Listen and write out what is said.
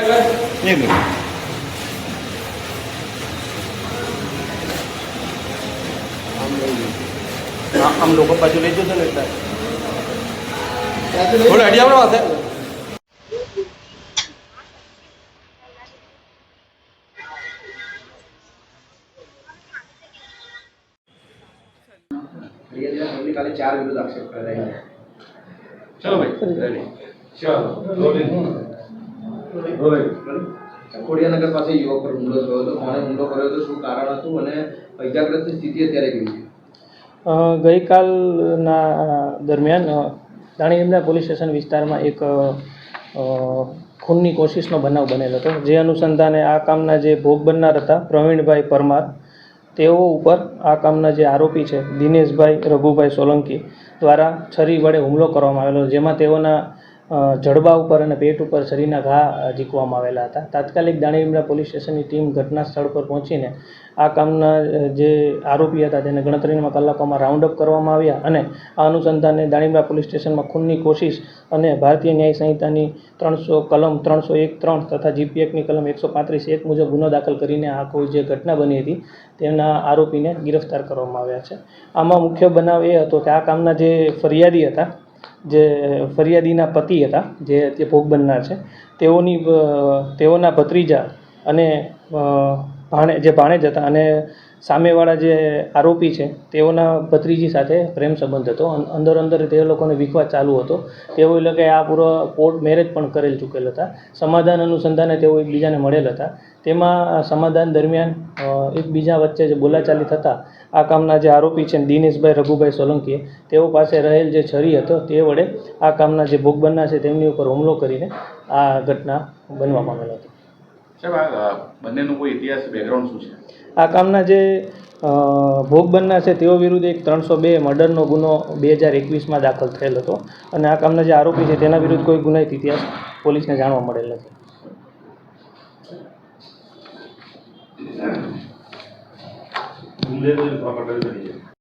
हम लोग बाजू ले जो लगता है थोड़ा हटिया अपने पास है काले 4 विरुद्ध आक्षेप कर रहे हैं। चलो भाई रेडी ખોડિયાનગર પાસે યુવક પર હુમલો થયો હતો, કોણે હુમલો કર્યો હતો, શું કારણ હતું અને ઇજાગ્રસ્ત સ્થિતિ અત્યારે કેવી છે? ગઈકાલના દરમિયાન દાણીલીમડા પોલીસ સ્ટેશન વિસ્તારમાં એક ખૂનની કોશિશનો બનાવ બનેલો હતો, જે અનુસંધાને આ કામના જે ભોગ બનનાર હતા પ્રવીણભાઈ પરમાર, તેઓ ઉપર આ કામના જે આરોપી છે દિનેશભાઈ રઘુભાઈ સોલંકી દ્વારા છરી વડે હુમલો કરવામાં આવેલો, જેમાં તેઓના જડબા ઉપર અને પેટ ઉપર છરીના ઘા ઝીકવામાં આવેલા હતા. તાત્કાલિક દાણીલીમડા પોલીસ સ્ટેશનની ટીમ ઘટના સ્થળ પર પહોંચીને આ કામના જે આરોપી હતા તેને ગણતરીના કલાકોમાં રાઉન્ડ અપ કરવામાં આવ્યા અને આ અનુસંધાને દાણીલીમડા પોલીસ સ્ટેશનમાં ખૂનની કોશિશ અને ભારતીય ન્યાય સંહિતાની 300 કલમ 301(3) તથા જીપી એક્ટની કલમ 135(1) મુજબ ગુનો દાખલ કરીને આ કોઈ જે ઘટના બની હતી તેના આરોપીને ગિરફ્તાર કરવામાં આવ્યા છે. આમાં મુખ્ય બનાવ એ હતો કે આ કામના જે ફરિયાદી હતા, જે ફરિયાદીના પતિ હતા, જે ભોગ બનનાર છે, તેઓના ભત્રીજા અને ભાણેજ હતા અને સામેવાળા જે આરોપી છે તેઓના ભત્રીજી સાથે પ્રેમ સંબંધ હતો. અંદર તે લોકોને વિખવાદ ચાલુ હતો. તેઓ લોકો આ પૂરો કોર્ટ મેરેજ પણ કરેલ ચૂકેલ હતા. સમાધાન અનુસંધાને તેઓ એકબીજાને મળેલ હતા. તેમાં સમાધાન દરમિયાન એકબીજા વચ્ચે જે બોલાચાલી થતાં આ કામના જે આરોપી છે દિનેશભાઈ રઘુભાઈ સોલંકી, તેઓ પાસે રહેલ જે છરી હતો તે વડે આ કામના જે ભોગ બનનાર છે તેમની ઉપર હુમલો કરીને આ ઘટના બનવા પામેલ હતી. સાહેબ આ બંનેનો કોઈ ઇતિહાસ બેકગ્રાઉન્ડ શું છે? આ કામના જે ભોગ બનનાર છે તેઓ વિરુદ્ધ એક 302 મર્ડરનો ગુનો 2021માં દાખલ થયેલ હતો અને આ કામના જે આરોપી છે તેના વિરુદ્ધ કોઈ ગુનાહિત ઇતિહાસ પોલીસને જાણવા મળેલ નથી. ગુમલે તો પ્રોપર્ટી